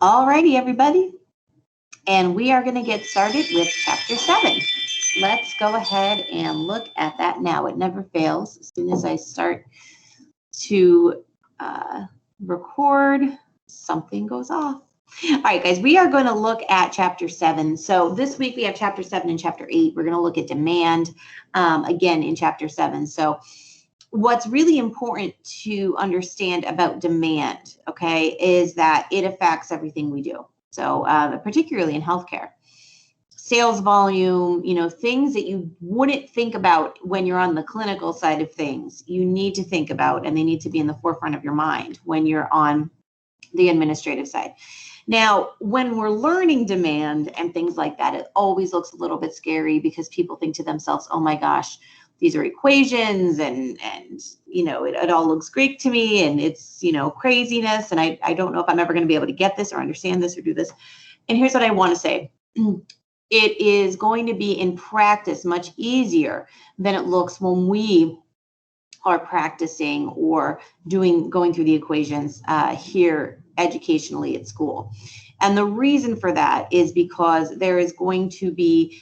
Alrighty, everybody. And we are going to get started with chapter 7. Let's go ahead and look at that now. It never fails. As soon as I start to record, something goes off. All right, guys, we are going to look at chapter 7. So this week we have chapter 7 and chapter 8. We're going to look at demand again in chapter 7. So what's really important to understand about demand, okay, is that it affects everything we do. So particularly in healthcare, sales volume, things that you wouldn't think about when you're on the clinical side of things, you need to think about, and they need to be in the forefront of your mind when you're on the administrative side. Now, when we're learning demand and things like that, it always looks a little bit scary because people think to themselves, oh my gosh, these are equations and it all looks Greek to me and it's, craziness. And I don't know if I'm ever going to be able to get this or understand this or do this. And here's what I want to say. It is going to be in practice much easier than it looks when we are practicing or going through the equations here educationally at school. And the reason for that is because there is going to be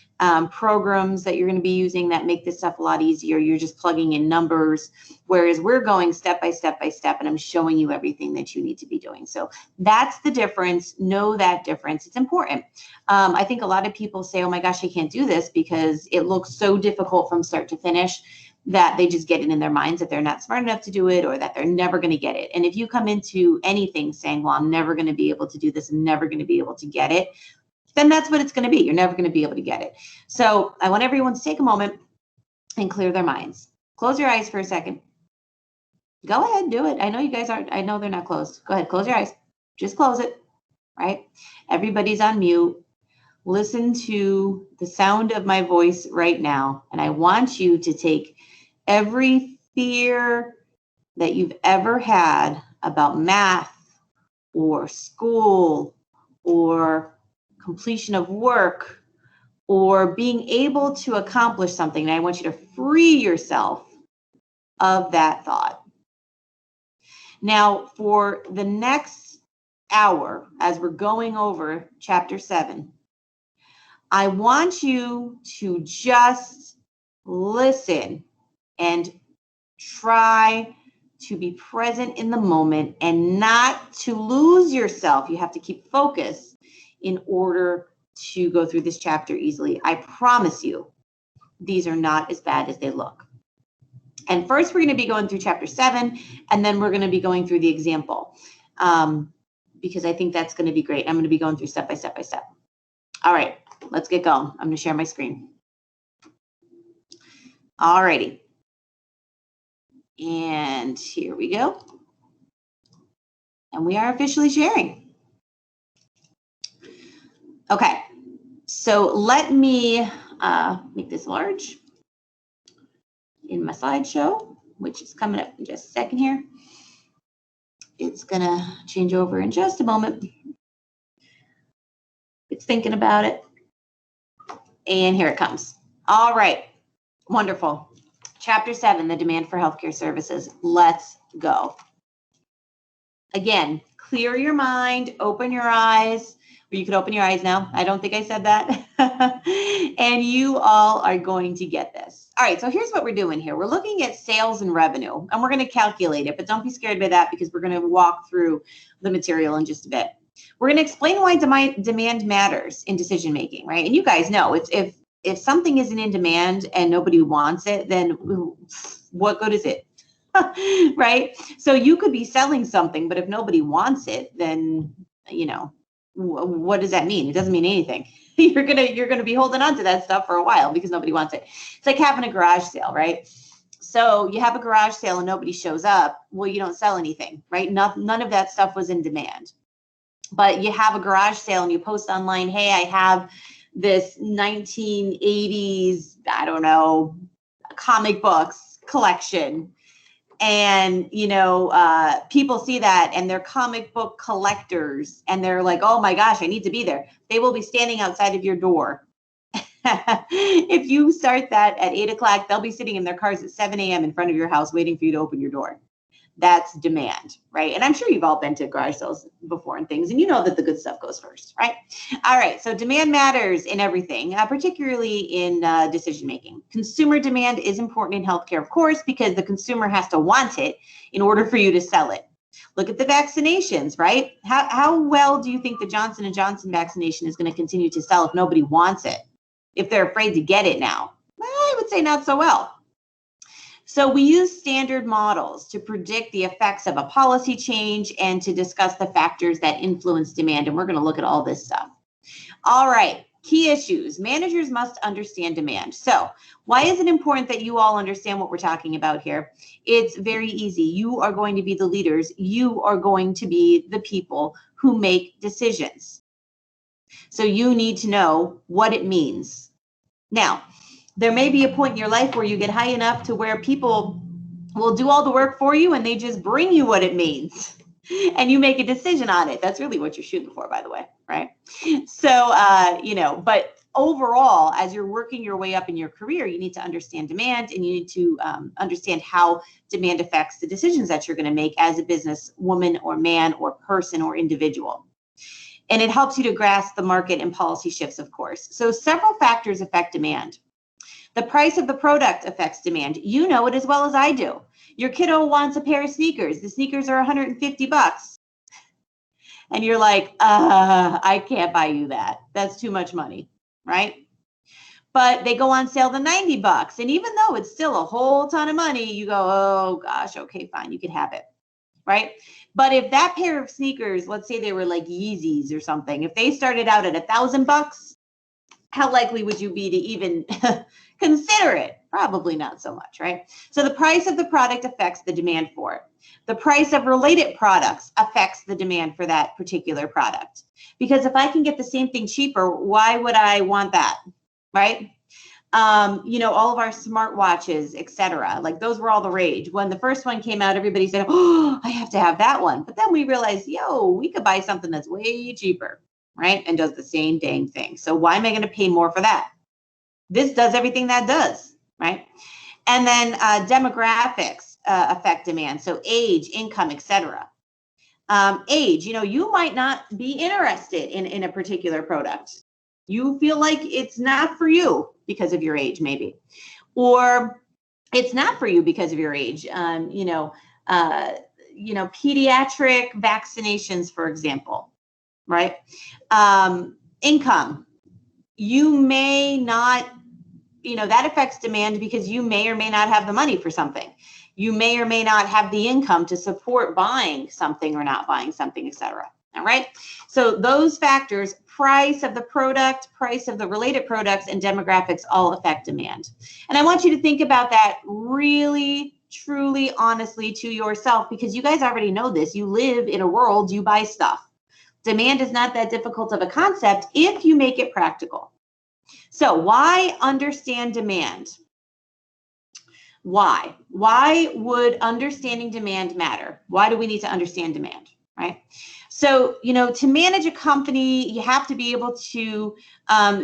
programs that you're going to be using that make this stuff a lot easier. You're just plugging in numbers, whereas we're going step by step by step, and I'm showing you everything that you need to be doing. So that's the difference. Know that difference. It's important. I think a lot of people say, oh my gosh, I can't do this because it looks so difficult from start to finish, that they just get it in their minds that they're not smart enough to do it or that they're never going to get it. And if you come into anything saying, well, I'm never going to be able to do this, I'm never going to be able to get it, then that's what it's going to be. You're never going to be able to get it. So I want everyone to take a moment and clear their minds. Close your eyes for a second. Go ahead, do it. I know you guys aren't, I know they're not closed. Go ahead, close your eyes. Just close it, right? Everybody's on mute. Listen to the sound of my voice right now. And I want you to take every fear that you've ever had about math or school or completion of work or being able to accomplish something. And I want you to free yourself of that thought. Now, for the next hour, as we're going over chapter 7, I want you to just listen and try to be present in the moment and not to lose yourself. You have to keep focus in order to go through this chapter easily. I promise you, these are not as bad as they look. And first, we're going to be going through chapter 7, and then we're going to be going through the example because I think that's going to be great. I'm going to be going through step by step by step. All right, let's get going. I'm going to share my screen. All righty. And here we go. And we are officially sharing. Okay, so let me make this large in my slideshow, which is coming up in just a second here. It's gonna change over in just a moment. It's thinking about it. And here it comes. All right, wonderful. Chapter 7, the demand for healthcare services. Let's go. Again, clear your mind, open your eyes, or you could open your eyes now. I don't think I said that. And you all are going to get this. All right, so here's what we're doing here. We're looking at sales and revenue, and we're going to calculate it, but don't be scared by that because we're going to walk through the material in just a bit. We're going to explain why demand matters in decision making, right? And you guys know it's if something isn't in demand and nobody wants it, then what good is it? Right? So you could be selling something, but if nobody wants it, then, what does that mean? It doesn't mean anything. You're gonna be holding on to that stuff for a while because nobody wants it. It's like having a garage sale, right? So you have a garage sale and nobody shows up. Well, you don't sell anything, right? None of that stuff was in demand. But you have a garage sale and you post online, hey, I have this 1980s, I don't know, comic books collection. And, people see that and they're comic book collectors and they're like, oh my gosh, I need to be there. They will be standing outside of your door. If you start that at 8 o'clock, they'll be sitting in their cars at 7 a.m. in front of your house waiting for you to open your door. That's demand, right? And I'm sure you've all been to garage sales before and things, and you know that the good stuff goes first, right? All right, so demand matters in everything, particularly in decision making. Consumer demand is important in healthcare, of course, because the consumer has to want it in order for you to sell it. Look at the vaccinations, right? How well do you think the Johnson & Johnson vaccination is going to continue to sell if nobody wants it? If they're afraid to get it now? Well, I would say not so well. So we use standard models to predict the effects of a policy change and to discuss the factors that influence demand. And we're going to look at all this stuff. All right, key issues. Managers must understand demand. So why is it important that you all understand what we're talking about here? It's very easy. You are going to be the leaders. You are going to be the people who make decisions. So you need to know what it means. Now, there may be a point in your life where you get high enough to where people will do all the work for you and they just bring you what it means and you make a decision on it. That's really what you're shooting for, by the way, right? So, but overall, as you're working your way up in your career, you need to understand demand and you need to understand how demand affects the decisions that you're going to make as a business woman or man or person or individual. And it helps you to grasp the market and policy shifts, of course. So several factors affect demand. The price of the product affects demand. You know it as well as I do. Your kiddo wants a pair of sneakers. The sneakers are $150. And you're like, I can't buy you that. That's too much money, right? But they go on sale to $90. And even though it's still a whole ton of money, you go, oh gosh, okay, fine, you can have it, right? But if that pair of sneakers, let's say they were like Yeezys or something, if they started out at $1,000, how likely would you be to even consider it? Probably not so much, right? So the price of the product affects the demand for it. The price of related products affects the demand for that particular product. Because if I can get the same thing cheaper, why would I want that, right? All of our smartwatches, etc. Like those were all the rage. When the first one came out, everybody said, oh, I have to have that one. But then we realized, we could buy something that's way cheaper, right? And does the same dang thing. So why am I going to pay more for that? This does everything that does, right? And then demographics affect demand. So age, income, etc. Age, you might not be interested in a particular product. You feel like it's not for you because of your age, maybe, or it's not for you because of your age. Pediatric vaccinations, for example, right? Income, you may not, that affects demand because you may or may not have the money for something. You may or may not have the income to support buying something or not buying something, etc. All right. So those factors, price of the product, price of the related products, and demographics all affect demand. And I want you to think about that really, truly, honestly to yourself, because you guys already know this. You live in a world, you buy stuff. Demand is not that difficult of a concept if you make it practical. So why understand demand? Why? Why would understanding demand matter? Why do we need to understand demand, right? So, to manage a company, you have to be able to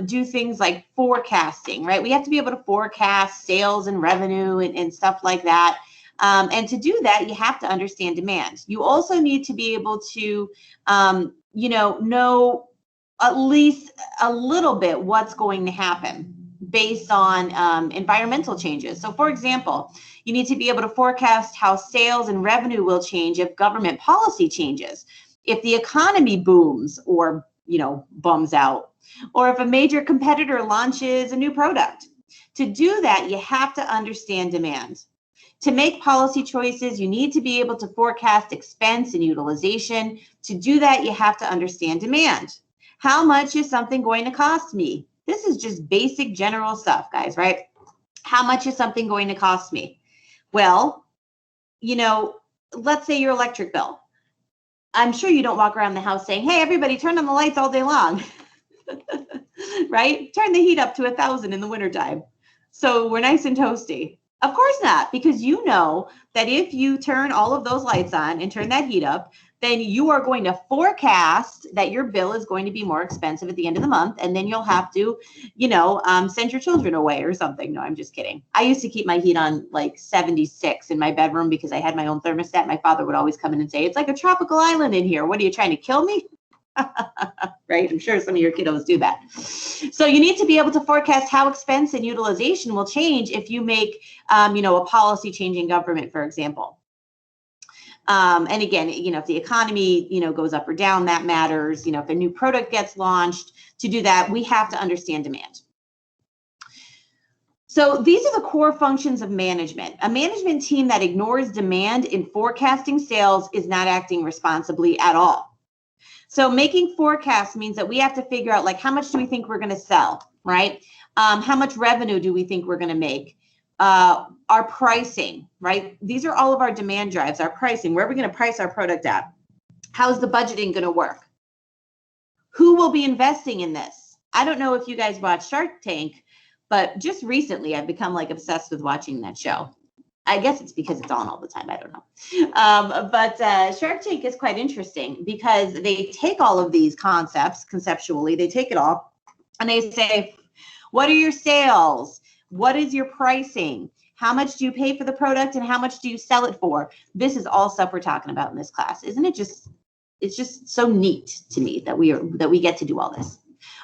do things like forecasting, right? We have to be able to forecast sales and revenue and stuff like that. And to do that, you have to understand demand. You also need to be able to, know at least a little bit what's going to happen based on environmental changes. So, for example, you need to be able to forecast how sales and revenue will change if government policy changes, if the economy booms or, bums out, or if a major competitor launches a new product. To do that, you have to understand demand. To make policy choices, you need to be able to forecast expense and utilization. To do that, you have to understand demand. How much is something going to cost me? This is just basic general stuff, guys, right? How much is something going to cost me? Well, let's say your electric bill. I'm sure you don't walk around the house saying, hey, everybody, turn on the lights all day long, right? Turn the heat up to 1,000 in the wintertime. So we're nice and toasty. Of course not, because you know that if you turn all of those lights on and turn that heat up, then you are going to forecast that your bill is going to be more expensive at the end of the month. And then you'll have to, send your children away or something. No, I'm just kidding. I used to keep my heat on like 76 in my bedroom because I had my own thermostat. My father would always come in and say, it's like a tropical island in here. What are you trying to kill me? Right? I'm sure some of your kiddos do that. So you need to be able to forecast how expense and utilization will change if you make, a policy change in government, for example. And again, if the economy, goes up or down, that matters. If a new product gets launched, to do that, we have to understand demand. So these are the core functions of management. A management team that ignores demand in forecasting sales is not acting responsibly at all. So making forecasts means that we have to figure out, like, how much do we think we're going to sell, right? How much revenue do we think we're going to make? Our pricing, right? These are all of our demand drives, our pricing. Where are we going to price our product at? How's the budgeting going to work? Who will be investing in this? I don't know if you guys watch Shark Tank, but just recently I've become like obsessed with watching that show. I guess it's because it's on all the time. I don't know. But Shark Tank is quite interesting because they take all of these concepts conceptually, they take it all and they say, what are your sales? What is your pricing? How much do you pay for the product and how much do you sell it for? This is all stuff we're talking about in this class. Isn't it just, it's just so neat to me that we get to do all this.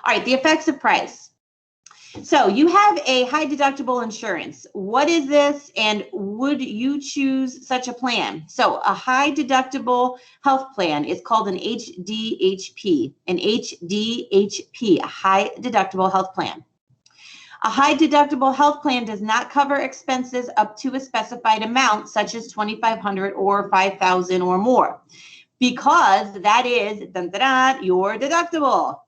All right, the effects of price. So you have a high deductible insurance. What is this and would you choose such a plan? So a high deductible health plan is called an HDHP, a high deductible health plan. A high deductible health plan does not cover expenses up to a specified amount, such as $2,500 or $5,000 or more, because that is your deductible.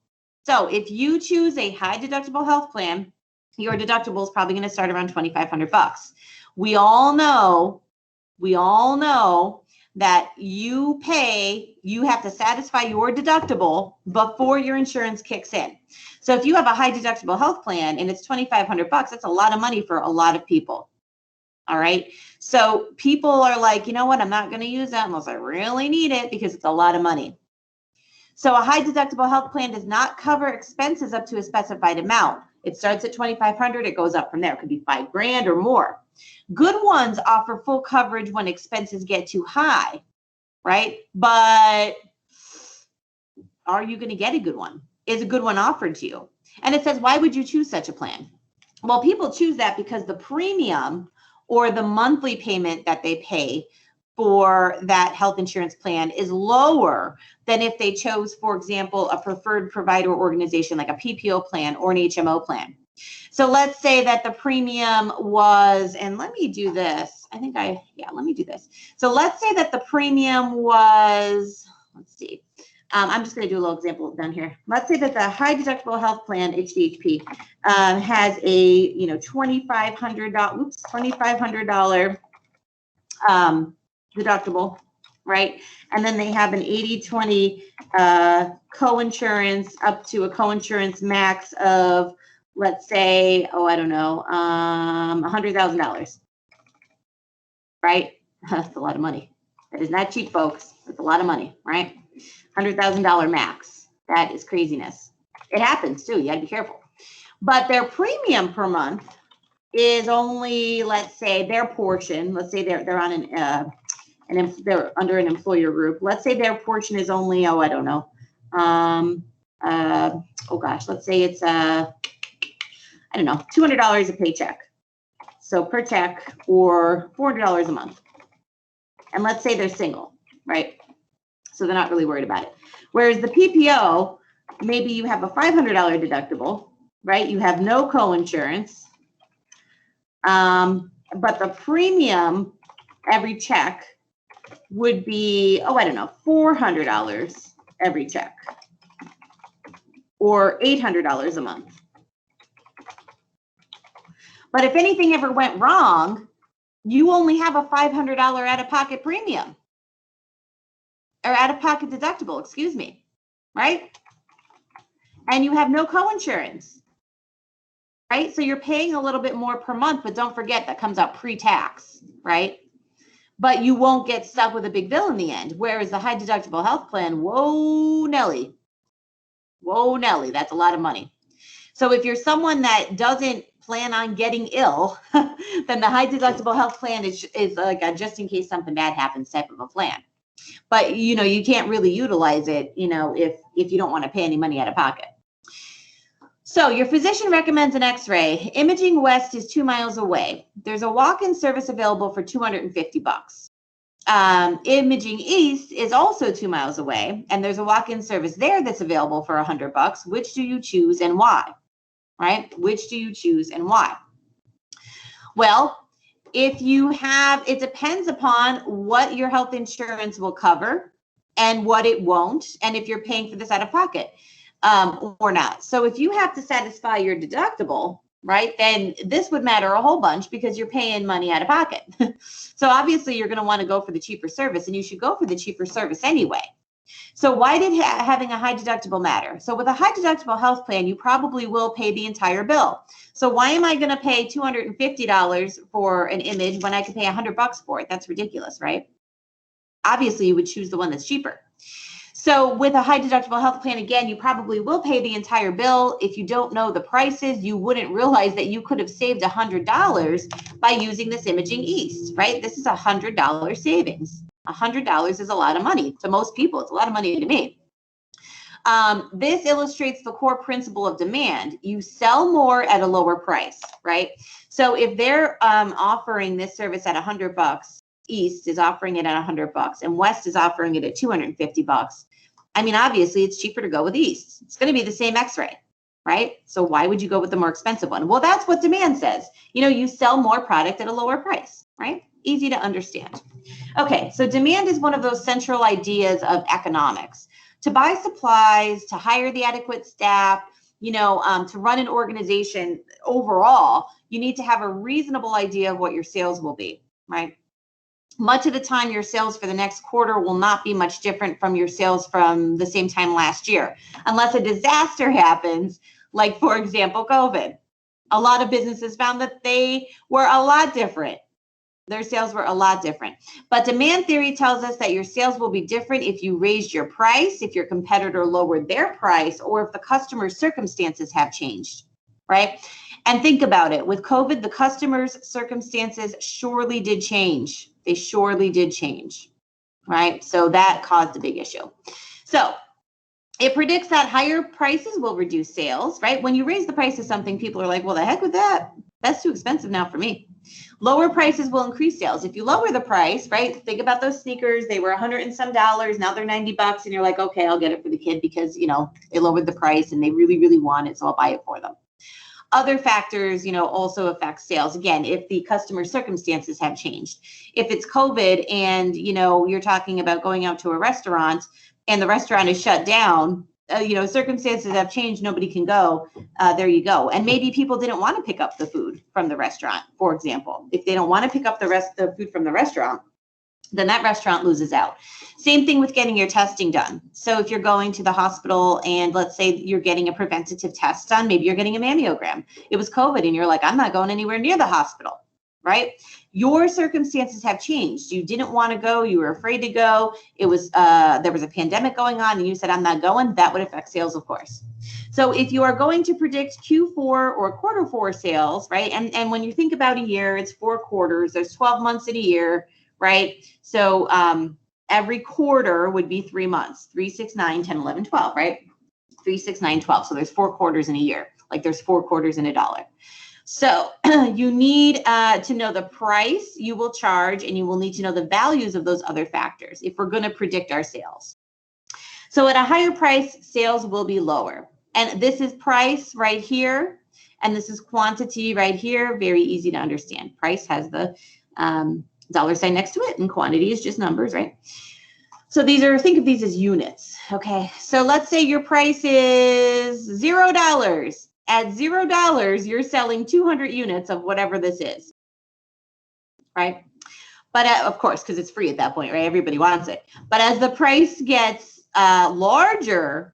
So if you choose a high deductible health plan, your deductible is probably going to start around $2,500. We all know that you have to satisfy your deductible before your insurance kicks in. So if you have a high deductible health plan and it's $2,500, that's a lot of money for a lot of people. All right. So people are like, you know what? I'm not going to use that unless I really need it because it's a lot of money. So a high deductible health plan does not cover expenses up to a specified amount. It starts at $2,500. It goes up from there. It could be $5,000 or more. Good ones offer full coverage when expenses get too high, right? But are you going to get a good one? Is a good one offered to you? And it says, why would you choose such a plan? Well, people choose that because the premium or the monthly payment that they pay for that health insurance plan is lower than if they chose, for example, a preferred provider organization like a PPO plan or an HMO plan. So let's say that the premium was, and let me do this. Let me do this. So let's say that the premium was, let's see. I'm just going to do a little example down here. Let's say that the high deductible health plan, HDHP, has a $2,500 deductible, right? And then they have an 80-20 co-insurance up to a co-insurance max of, let's say, $100,000, right? That's a lot of money. That is not cheap, folks. That's a lot of money, right? $100,000 max. That is craziness. It happens too. You got to be careful. But their premium per month is only, let's say, their portion. Let's say they're on they're under an employer group. Let's say their portion is only, let's say it's $200 a paycheck. So per check, or $400 a month. And let's say they're single, right? So they're not really worried about it. Whereas the PPO, maybe you have a $500 deductible, right? You have no co-insurance, but the premium every check would be, $400 every check, or $800 a month. But if anything ever went wrong, you only have a $500 out-of-pocket premium, or out-of-pocket deductible, excuse me, right? And you have no co-insurance, right? So you're paying a little bit more per month, but don't forget that comes out pre-tax, right? but you won't get stuck with a big bill in the end. Whereas the high deductible health plan, whoa, Nelly, that's a lot of money. So if you're someone that doesn't plan on getting ill, then the high deductible health plan is like a just in case something bad happens type of a plan. But you can't really utilize it, if you don't want to pay any money out of pocket. So your physician recommends an x-ray. Imaging West is 2 miles away. There's a walk-in service available for $250. Imaging East is also 2 miles away, and there's a walk-in service there that's available for $100. Which do you choose and why? Right? Which do you choose and why? Well, it depends upon what your health insurance will cover and what it won't, and if you're paying for this out of pocket or not. So if you have to satisfy your deductible, right, then this would matter a whole bunch because you're paying money out of pocket. So obviously you're going to want to go for the cheaper service, and you should go for the cheaper service anyway. So why did having a high deductible matter? So with a high deductible health plan, you probably will pay the entire bill. So why am I going to pay $250 for an image when I can pay $100 for it? That's ridiculous, right? Obviously, you would choose the one that's cheaper. So with a high deductible health plan, again, you probably will pay the entire bill. If you don't know the prices, you wouldn't realize that you could have saved $100 by using this Imaging East, right? This is $100 savings. $100 is a lot of money to most people. It's a lot of money to me. This illustrates the core principle of demand. You sell more at a lower price, right? So if they're offering this service at $100, East is offering it at $100, and West is offering it at $250. I mean, obviously, it's cheaper to go with East. It's going to be the same X-ray, right? So why would you go with the more expensive one? Well, that's what demand says. You sell more product at a lower price, right? Easy to understand. Okay, so demand is one of those central ideas of economics. To buy supplies, to hire the adequate staff, to run an organization overall, you need to have a reasonable idea of what your sales will be, right? Much of the time, your sales for the next quarter will not be much different from your sales from the same time last year, unless a disaster happens, like, for example, COVID. A lot of businesses found that they were a lot different. Their sales were a lot different. But demand theory tells us that your sales will be different if you raised your price, if your competitor lowered their price, or if the customer's circumstances have changed, right? And think about it. With COVID, the customer's circumstances surely did change. They surely did change, right? So that caused a big issue. So it predicts that higher prices will reduce sales, right? When you raise the price of something, people are like, well, the heck with that. That's too expensive now for me. Lower prices will increase sales. If you lower the price, right? Think about those sneakers. They were $100 and some, now they're $90, and you're like, okay, I'll get it for the kid because, they lowered the price and they really, really want it, so I'll buy it for them. Other factors, also affect sales. Again, if the customer circumstances have changed. If it's COVID and, you're talking about going out to a restaurant and the restaurant is shut down, circumstances have changed, nobody can go, there you go. And maybe people didn't want to pick up the food from the restaurant, for example. If they don't want to pick up the food from the restaurant, then that restaurant loses out. Same thing with getting your testing done. So if you're going to the hospital and let's say you're getting a preventative test done, maybe you're getting a mammogram. It was COVID and you're like, I'm not going anywhere near the hospital, right? Your circumstances have changed. You didn't want to go. You were afraid to go. It was there was a pandemic going on and you said, I'm not going. That would affect sales, of course. So if you are going to predict Q4 or quarter 4 sales, right? And when you think about a year, it's 4 quarters. There's 12 months in a year, right? So every quarter would be 3 months, 3, 6, 9, 10, 11, 12, right? 3, 6, 9, 12. So there's 4 quarters in a year, like there's 4 quarters in a dollar. So you need to know the price you will charge, and you will need to know the values of those other factors if we're going to predict our sales. So at a higher price, sales will be lower. And this is price right here, and this is quantity right here. Very easy to understand. Price has the dollar sign next to it, and quantity is just numbers, right? So think of these as units, okay? So let's say your price is $0. At $0, you're selling 200 units of whatever this is, right? But of course, because it's free at that point, right? Everybody wants it. But as the price gets larger,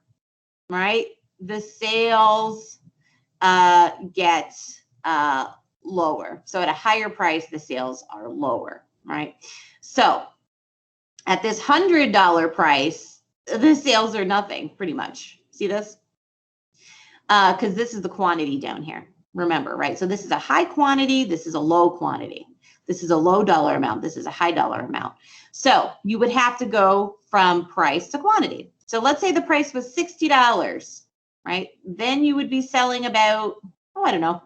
right, the sales get lower. So at a higher price, the sales are lower. right? So at this $100 price, the sales are nothing, pretty much. See this? Because this is the quantity down here. Remember, right? So this is a high quantity. This is a low quantity. This is a low dollar amount. This is a high dollar amount. So you would have to go from price to quantity. So let's say the price was $60, right? Then you would be selling about, oh, I don't know,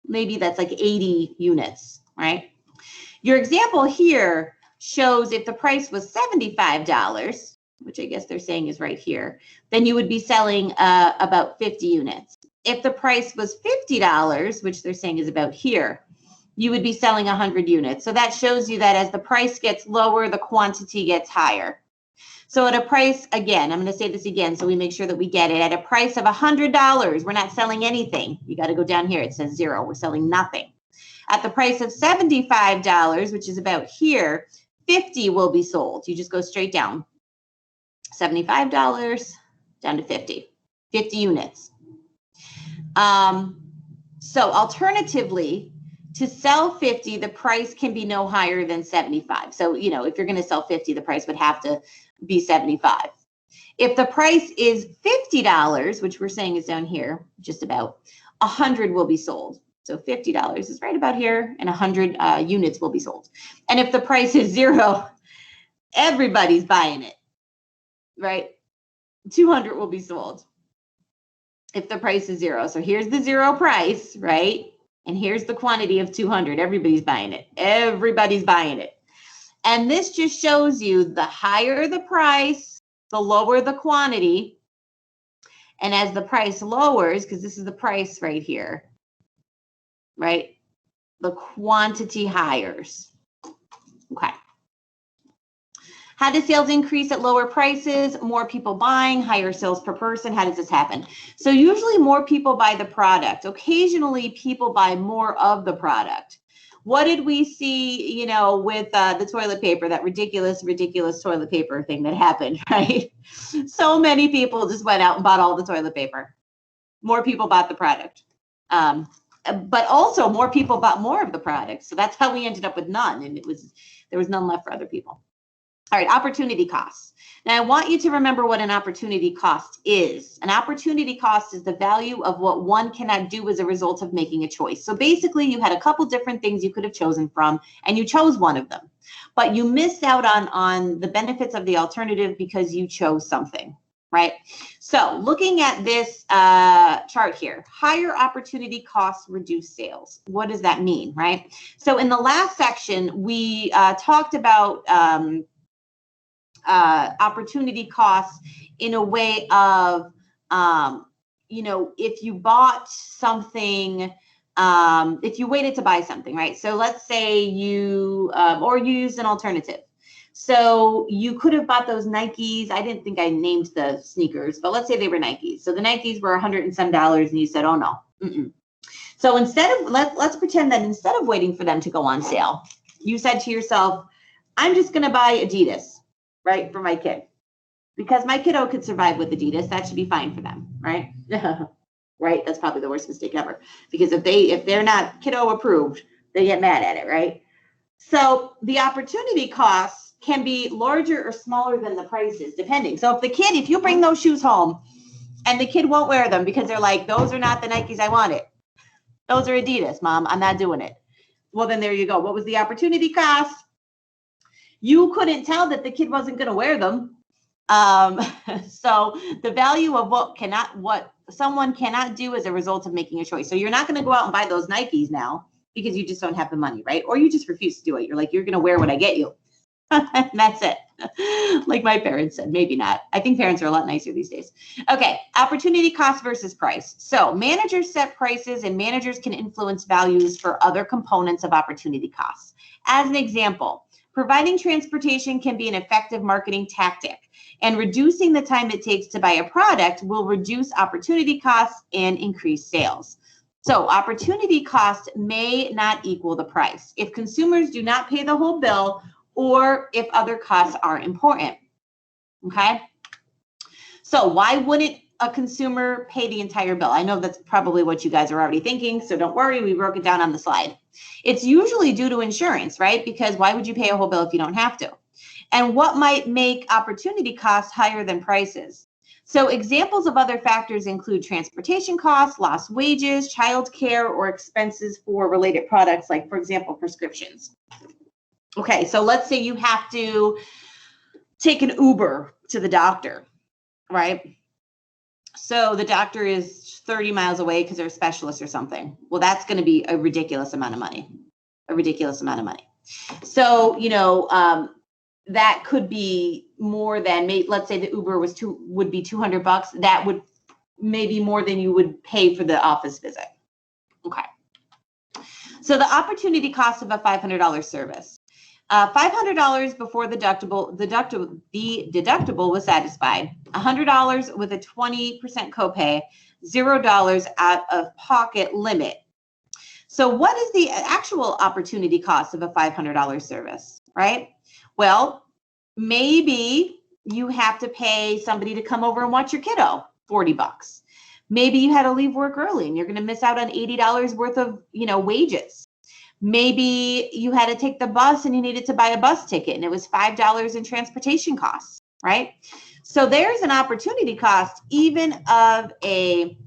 maybe that's like 80 units, right? Your example here shows if the price was $75, which I guess they're saying is right here, then you would be selling about 50 units. If the price was $50, which they're saying is about here, you would be selling 100 units. So that shows you that as the price gets lower, the quantity gets higher. So at a price, again, I'm going to say this again so we make sure that we get it. At a price of $100, we're not selling anything. You got to go down here. It says 0. We're selling nothing. At the price of $75, which is about here, 50 will be sold. You just go straight down. $75 down to 50 units. So alternatively, to sell 50, the price can be no higher than 75. So, you know, if you're going to sell 50, the price would have to be 75. If the price is $50, which we're saying is down here, just about, 100 will be sold. So $50 is right about here, and 100 units will be sold. And if the price is 0, everybody's buying it, right? 200 will be sold if the price is 0. So here's the 0 price, right? And here's the quantity of 200. Everybody's buying it. Everybody's buying it. And this just shows you the higher the price, the lower the quantity. And as the price lowers, because this is the price right here, right? The quantity higher. Okay. How do sales increase at lower prices? More people buying, higher sales per person. How does this happen? So usually more people buy the product. Occasionally people buy more of the product. What did we see, you know, with the toilet paper, that ridiculous toilet paper thing that happened, right? So many people just went out and bought all the toilet paper. More people bought the product. But also more people bought more of the product. So that's how we ended up with none. And there was none left for other people. All right, opportunity costs. Now, I want you to remember what an opportunity cost is. An opportunity cost is the value of what one cannot do as a result of making a choice. So basically, you had a couple different things you could have chosen from, and you chose one of them. But you missed out on the benefits of the alternative because you chose something, right? So looking at this chart here, higher opportunity costs reduce sales. What does that mean, right? So in the last section, we talked about opportunity costs in a way of, you know, if you bought something, if you waited to buy something, right? So let's say you, or you used an alternative. So you could have bought those Nikes. I didn't think I named the sneakers, but let's say they were Nikes. So the Nikes were $100 and some, and you said, oh no. So instead of, let's pretend that instead of waiting for them to go on sale, you said to yourself, I'm just going to buy Adidas, right, for my kid, because my kiddo could survive with Adidas. That should be fine for them, right? Right? That's probably the worst mistake ever, because if they're not kiddo approved, they get mad at it, right? So the opportunity costs can be larger or smaller than the prices, depending. So if you bring those shoes home and the kid won't wear them because they're like, those are not the Nikes I wanted. Those are Adidas, Mom. I'm not doing it. Well, then there you go. What was the opportunity cost? You couldn't tell that the kid wasn't going to wear them. So the value of what someone cannot do as a result of making a choice. So you're not going to go out and buy those Nikes now because you just don't have the money, right? Or you just refuse to do it. You're like, you're going to wear what I get you. And that's it. Like my parents said, maybe not. I think parents are a lot nicer these days. Okay, opportunity cost versus price. So managers set prices, and managers can influence values for other components of opportunity costs. As an example, providing transportation can be an effective marketing tactic, and reducing the time it takes to buy a product will reduce opportunity costs and increase sales. So opportunity cost may not equal the price if consumers do not pay the whole bill or if other costs are important. Okay? So why wouldn't a consumer pay the entire bill? I know that's probably what you guys are already thinking, so don't worry, we broke it down on the slide. It's usually due to insurance, right? Because why would you pay a whole bill if you don't have to? And what might make opportunity costs higher than prices? So examples of other factors include transportation costs, lost wages, childcare, or expenses for related products, like, for example, prescriptions. Okay, so let's say you have to take an Uber to the doctor, right? So the doctor is 30 miles away because they're a specialist or something. Well, that's going to be a ridiculous amount of money, So, that could be more than, let's say the Uber would be $200. That would maybe more than you would pay for the office visit. Okay. So the opportunity cost of a $500 service. $500 before the deductible was satisfied, $100 with a 20% copay, $0 out of pocket limit. So what is the actual opportunity cost of a $500 service, right? Well, maybe you have to pay somebody to come over and watch your kiddo, $40. Maybe you had to leave work early and you're going to miss out on $80 worth of, wages. Maybe you had to take the bus and you needed to buy a bus ticket and it was $5 in transportation costs, right? So there's an opportunity cost even of a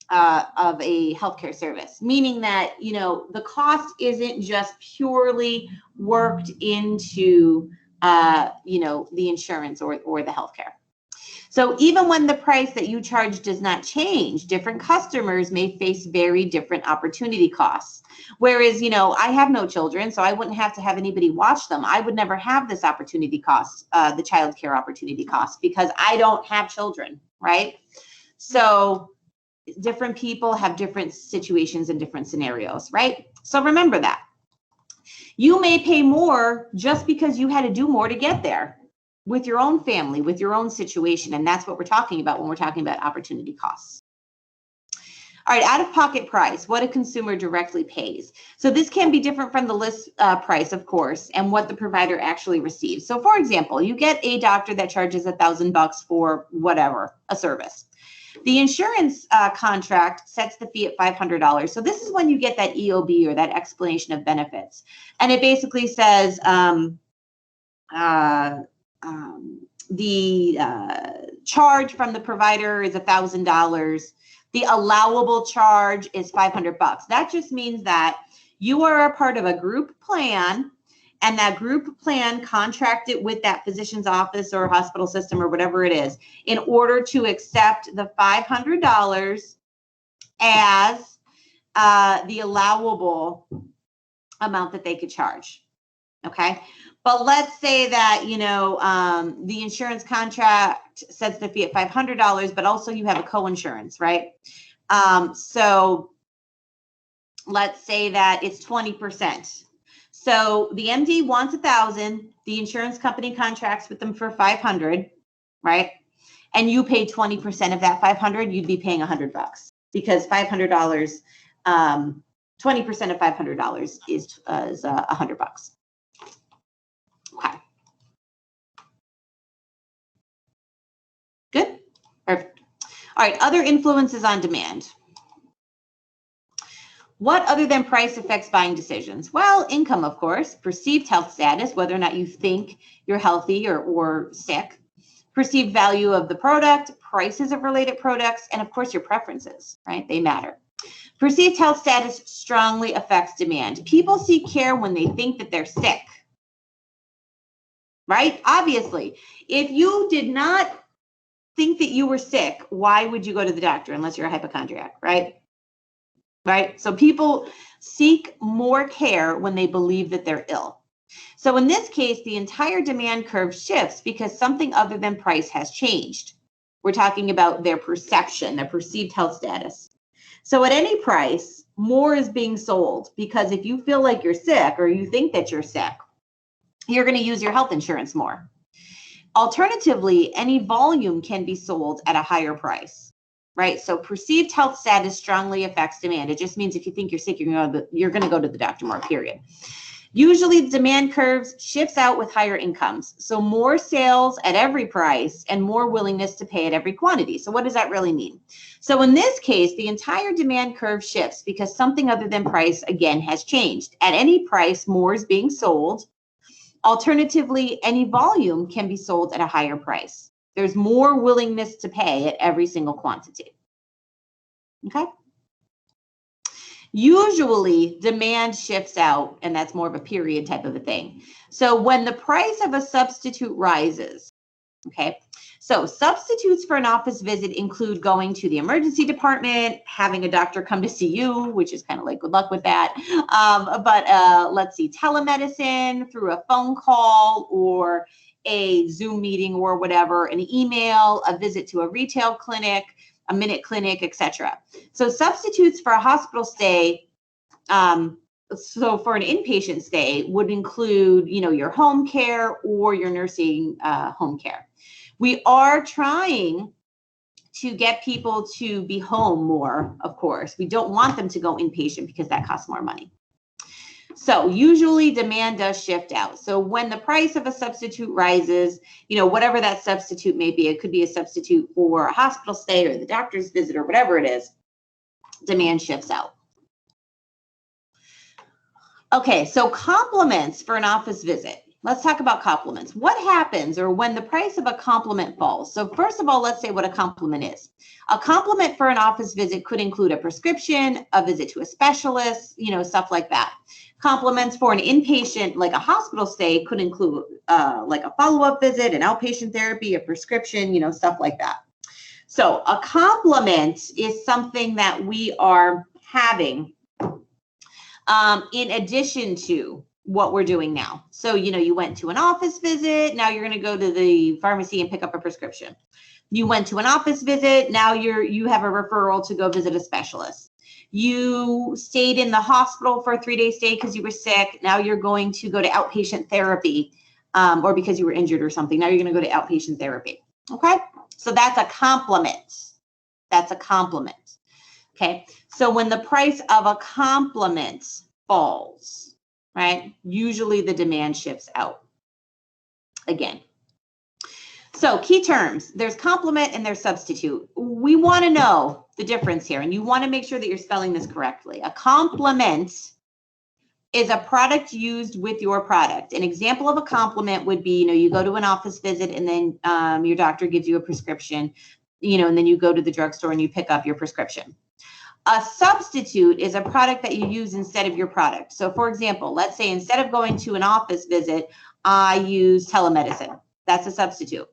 healthcare service, meaning that, the cost isn't just purely worked into, the insurance or the healthcare. So even when the price that you charge does not change, different customers may face very different opportunity costs. Whereas, I have no children, so I wouldn't have to have anybody watch them. I would never have this opportunity cost, the child care opportunity cost, because I don't have children, right? So different people have different situations and different scenarios, right? So remember that. You may pay more just because you had to do more to get there with your own family, with your own situation. And that's what we're talking about when we're talking about opportunity costs. All right, out-of-pocket price, what a consumer directly pays. So this can be different from the list price, of course, and what the provider actually receives. So for example, you get a doctor that charges $1,000 for whatever, a service. The insurance contract sets the fee at $500. So this is when you get that EOB or that explanation of benefits. And it basically says the charge from the provider is $1,000. The allowable charge is $500. That just means that you are a part of a group plan, and that group plan contracted with that physician's office or hospital system or whatever it is in order to accept the $500 as the allowable amount that they could charge. Okay. But let's say that, the insurance contract sets the fee at $500, but also you have a co-insurance, right? So let's say that it's 20%. So the MD wants $1,000, the insurance company contracts with them for $500, right? And you pay 20% of that $500, you'd be paying $100 because $500, 20% of $500 is $100. Okay. Good. Perfect. All right. Other influences on demand. What other than price affects buying decisions? Well, income, of course, perceived health status, whether or not you think you're healthy or sick, perceived value of the product, prices of related products, and of course your preferences, right? They matter. Perceived health status strongly affects demand. People seek care when they think that they're sick, right? Obviously, if you did not think that you were sick, why would you go to the doctor unless you're a hypochondriac, right? Right? So people seek more care when they believe that they're ill. So in this case, the entire demand curve shifts because something other than price has changed. We're talking about their perception, their perceived health status. So at any price, more is being sold because if you feel like you're sick or you think that you're sick, you're going to use your health insurance more. Alternatively, any volume can be sold at a higher price. Right? So perceived health status strongly affects demand. It just means if you think you're sick, you're going to go to the doctor more, period. Usually the demand curves shifts out with higher incomes. So more sales at every price and more willingness to pay at every quantity. So what does that really mean? So in this case, the entire demand curve shifts because something other than price, again, has changed. At any price, more is being sold. Alternatively, any volume can be sold at a higher price. There's more willingness to pay at every single quantity. Okay? Usually demand shifts out, and that's more of a period type of a thing. So when the price of a substitute rises, okay, so substitutes for an office visit include going to the emergency department, having a doctor come to see you, which is kind of like good luck with that. But let's see, telemedicine through a phone call or a Zoom meeting or whatever, an email, a visit to a retail clinic, a minute clinic, etc. So substitutes for a hospital stay, so for an inpatient stay would include, your home care or your nursing home care. We are trying to get people to be home more, of course. We don't want them to go inpatient because that costs more money. So usually demand does shift out. So when the price of a substitute rises, whatever that substitute may be, it could be a substitute for a hospital stay or the doctor's visit or whatever it is, demand shifts out. Okay, so compliments for an office visit. Let's talk about compliments. What happens or when the price of a compliment falls? So first of all, let's say what a compliment is. A compliment for an office visit could include a prescription, a visit to a specialist, stuff like that. Compliments for an inpatient, like a hospital stay, could include like a follow-up visit, an outpatient therapy, a prescription, stuff like that. So a compliment is something that we are having in addition to what we're doing now. So, you went to an office visit, now you're going to go to the pharmacy and pick up a prescription. You went to an office visit, now you have a referral to go visit a specialist. You stayed in the hospital for a 3-day stay because you were sick. Now you're going to go to outpatient therapy, or because you were injured or something. Now you're going to go to outpatient therapy. Okay? So that's a compliment. That's a compliment. Okay? So when the price of a compliment falls, right, usually the demand shifts out again. So key terms, there's complement and there's substitute. We want to know the difference here, and you want to make sure that you're spelling this correctly. A complement is a product used with your product. An example of a complement would be, you go to an office visit and then your doctor gives you a prescription, and then you go to the drugstore and you pick up your prescription. A substitute is a product that you use instead of your product. So for example, let's say instead of going to an office visit, I use telemedicine. That's a substitute.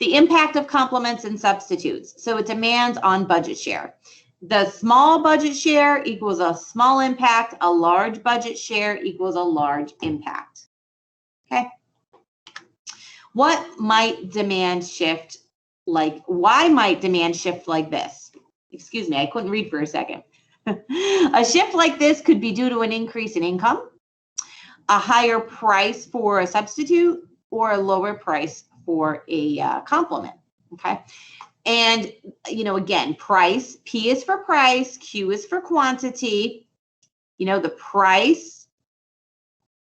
The impact of complements and substitutes. So it demands on budget share. The small budget share equals a small impact. A large budget share equals a large impact. Okay. What might demand shift like? Why might demand shift like this? Excuse me, I couldn't read for a second. A shift like this could be due to an increase in income, a higher price for a substitute, or a lower price for a complement. Okay. And, again, price, P is for price, Q is for quantity. The price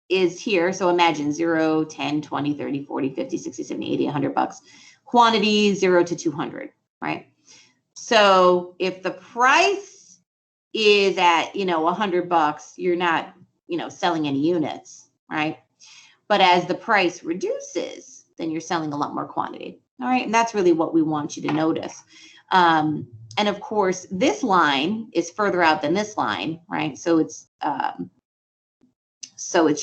is here. So imagine 0, 10, 20, 30, 40, 50, 60, 70, 80, 100 bucks. Quantity 0 to 200, right? So if the price is at, 100 bucks, you're not, selling any units, right? But as the price reduces, then you're selling a lot more quantity. All right. And that's really what we want you to notice. And of course, this line is further out than this line, right? So it's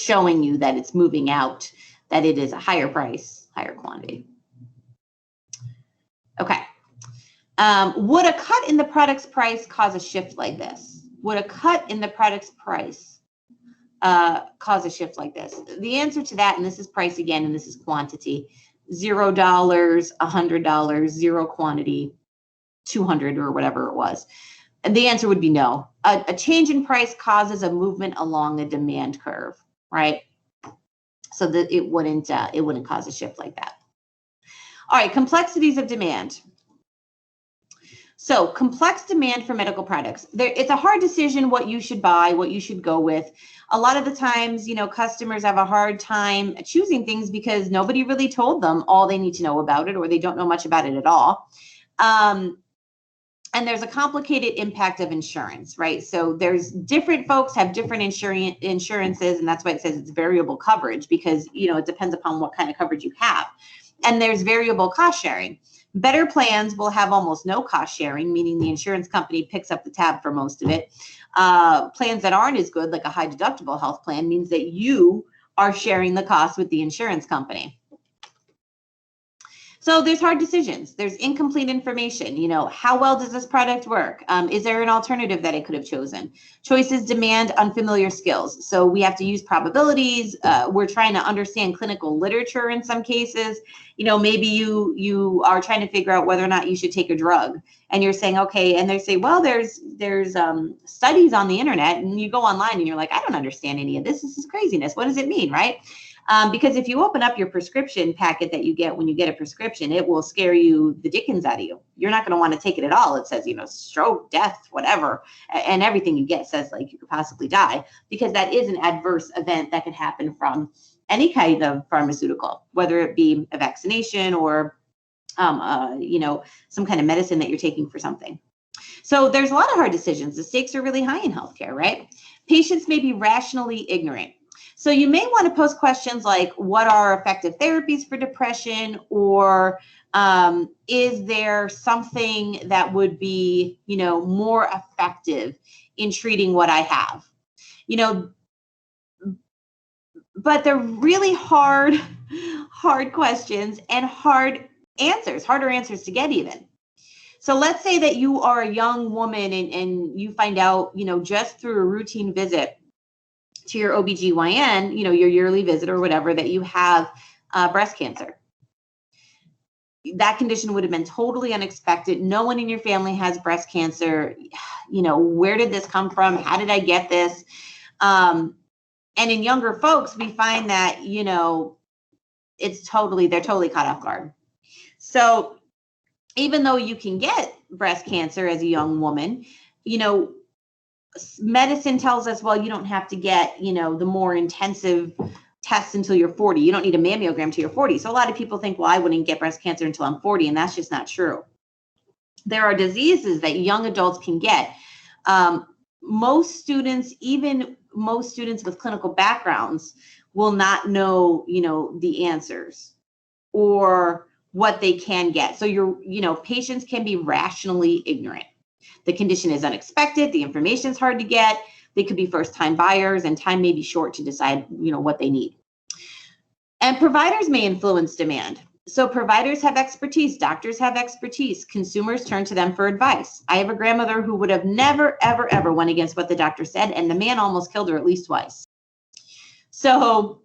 showing you that it's moving out, that it is a higher price, higher quantity. Okay. Would a cut in the product's price cause a shift like this? Would a cut in the product's price cause a shift like this? The answer to that, and this is price again, and this is quantity, $0, $100, zero quantity, 200 or whatever it was. And the answer would be no. A change in price causes a movement along the demand curve, right? So that it wouldn't cause a shift like that. All right, complexities of demand. So complex demand for medical products. It's a hard decision what you should buy, what you should go with. A lot of the times, customers have a hard time choosing things because nobody really told them all they need to know about it, or they don't know much about it at all. And there's a complicated impact of insurance, right? So there's different folks have different insurances, and that's why it says it's variable coverage, because, it depends upon what kind of coverage you have. And there's variable cost sharing. Better plans will have almost no cost sharing, meaning the insurance company picks up the tab for most of it. Plans that aren't as good, like a high deductible health plan, means that you are sharing the cost with the insurance company. So there's hard decisions. There's incomplete information. How well does this product work? Is there an alternative that I could have chosen? Choices demand unfamiliar skills. So we have to use probabilities. We're trying to understand clinical literature in some cases. Maybe you are trying to figure out whether or not you should take a drug, and you're saying, okay, and they say, well, there's studies on the internet, and you go online and you're like, I don't understand any of this. This is craziness. What does it mean, right? Because if you open up your prescription packet that you get when you get a prescription, it will scare you the dickens out of you. You're not going to want to take it at all. It says, stroke, death, whatever. And everything you get says like you could possibly die, because that is an adverse event that can happen from any kind of pharmaceutical, whether it be a vaccination or, some kind of medicine that you're taking for something. So there's a lot of hard decisions. The stakes are really high in healthcare, right? Patients may be rationally ignorant. So you may want to pose questions like, what are effective therapies for depression? Or is there something that would be, more effective in treating what I have? But they're really hard questions and harder answers to get even. So let's say that you are a young woman and you find out, just through a routine visit to your OBGYN, your yearly visit or whatever, that you have breast cancer. That condition would have been totally unexpected. No one in your family has breast cancer. Where did this come from? How did I get this? And in younger folks, we find that, they're totally caught off guard. So even though you can get breast cancer as a young woman, medicine tells us, well, you don't have to get, the more intensive tests until you're 40. You don't need a mammogram till you're 40. So a lot of people think, well, I wouldn't get breast cancer until I'm 40. And that's just not true. There are diseases that young adults can get. Most students with clinical backgrounds will not know, the answers or what they can get. So patients can be rationally ignorant. The condition is unexpected. The information is hard to get. They could be first-time buyers, and time may be short to decide, what they need. And providers may influence demand. So providers have expertise. Doctors have expertise. Consumers turn to them for advice. I have a grandmother who would have never, ever, ever went against what the doctor said, and the man almost killed her at least twice. So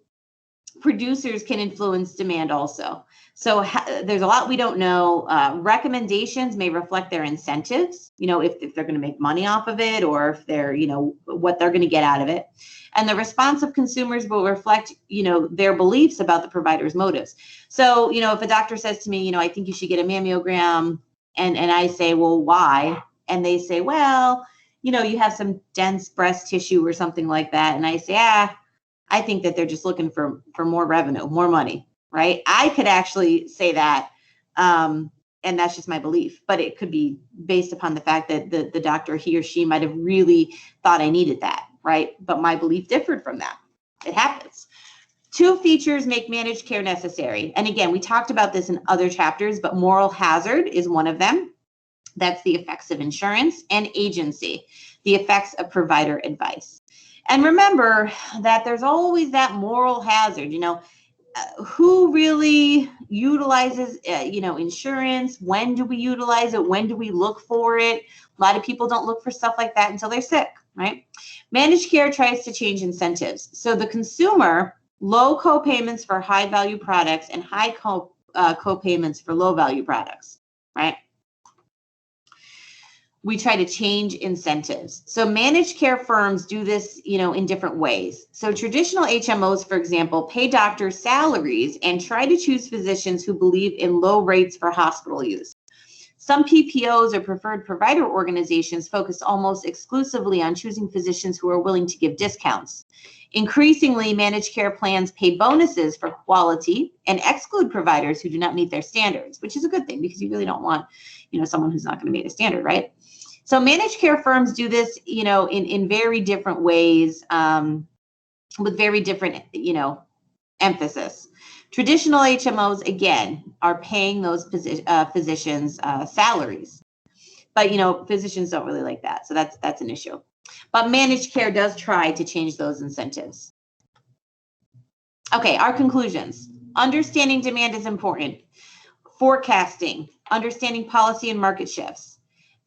producers can influence demand also. So there's a lot we don't know. Recommendations may reflect their incentives, if they're going to make money off of it, or if they're, what they're going to get out of it. And the response of consumers will reflect, their beliefs about the provider's motives. So, if a doctor says to me, I think you should get a mammogram, and I say, well, why? And they say, well, you have some dense breast tissue or something like that. And I say, I think that they're just looking for more revenue, more money, right? I could actually say that, and that's just my belief, but it could be based upon the fact that the doctor, he or she, might have really thought I needed that, right? But my belief differed from that. It happens. 2 features make managed care necessary. And again, we talked about this in other chapters, but moral hazard is one of them. That's the effects of insurance, and agency, the effects of provider advice. And remember that there's always that moral hazard, who really utilizes, insurance? When do we utilize it? When do we look for it? A lot of people don't look for stuff like that until they're sick, right? Managed care tries to change incentives. So the consumer, low co-payments for high value products and high co-payments for low value products, right? We try to change incentives. So managed care firms do this, in different ways. So traditional HMOs, for example, pay doctors salaries and try to choose physicians who believe in low rates for hospital use. Some PPOs or preferred provider organizations focus almost exclusively on choosing physicians who are willing to give discounts. Increasingly, managed care plans pay bonuses for quality and exclude providers who do not meet their standards, which is a good thing because you really don't want, someone who's not going to meet a standard, right? So managed care firms do this, in very different ways, with very different, emphasis. Traditional HMOs, again, are paying those physicians salaries, but physicians don't really like that, so that's an issue. But managed care does try to change those incentives. Okay, our conclusions. Understanding demand is important. Forecasting, understanding policy and market shifts.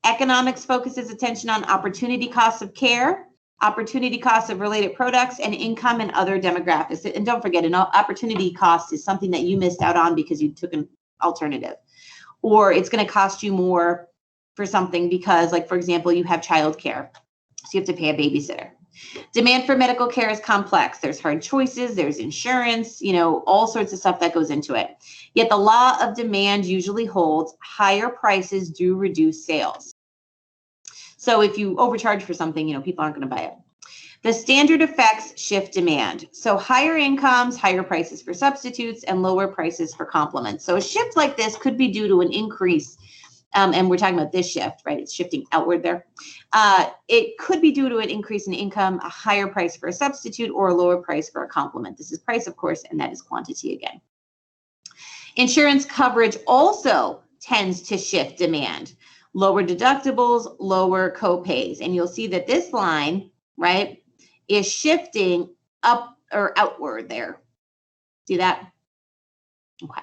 Economics focuses attention on opportunity costs of care, opportunity costs of related products, and income and other demographics. And don't forget, an opportunity cost is something that you missed out on because you took an alternative. Or it's going to cost you more for something because, like, for example, you have childcare. So you have to pay a babysitter. Demand for medical care is complex. There's hard choices, there's insurance, all sorts of stuff that goes into it. Yet the law of demand usually holds. Higher prices do reduce sales. So if you overcharge for something, people aren't going to buy it. The standard effects shift demand. So higher incomes, higher prices for substitutes, and lower prices for complements. So a shift like this could be due to an increase. And we're talking about this shift, right? It's shifting outward there. It could be due to an increase in income, a higher price for a substitute, or a lower price for a complement. This is price, of course, and that is quantity again. Insurance coverage also tends to shift demand. Lower deductibles, lower copays. And you'll see that this line, right, is shifting up or outward there. See that? Okay.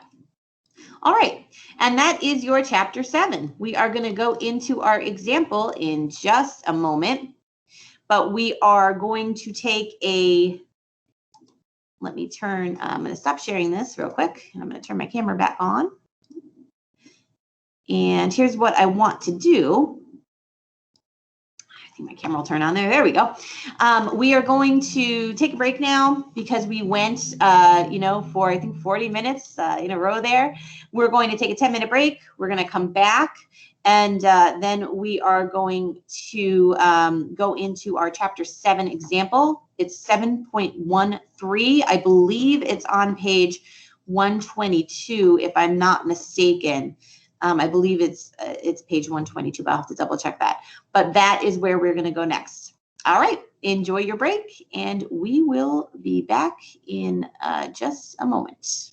All right, and that is your chapter 7. We are going to go into our example in just a moment, but we are going to take I'm going to stop sharing this real quick. I'm going to turn my camera back on. And here's what I want to do. I think my camera will turn on there. There we go. We are going to take a break now because we went, for I think 40 minutes in a row there. We're going to take a 10-minute break. We're going to come back, and then we are going to go into our chapter 7 example. It's 7.13. I believe it's on page 122, if I'm not mistaken. I believe it's page 122, but I'll have to double check that. But that is where we're going to go next. All right, enjoy your break, and we will be back in just a moment.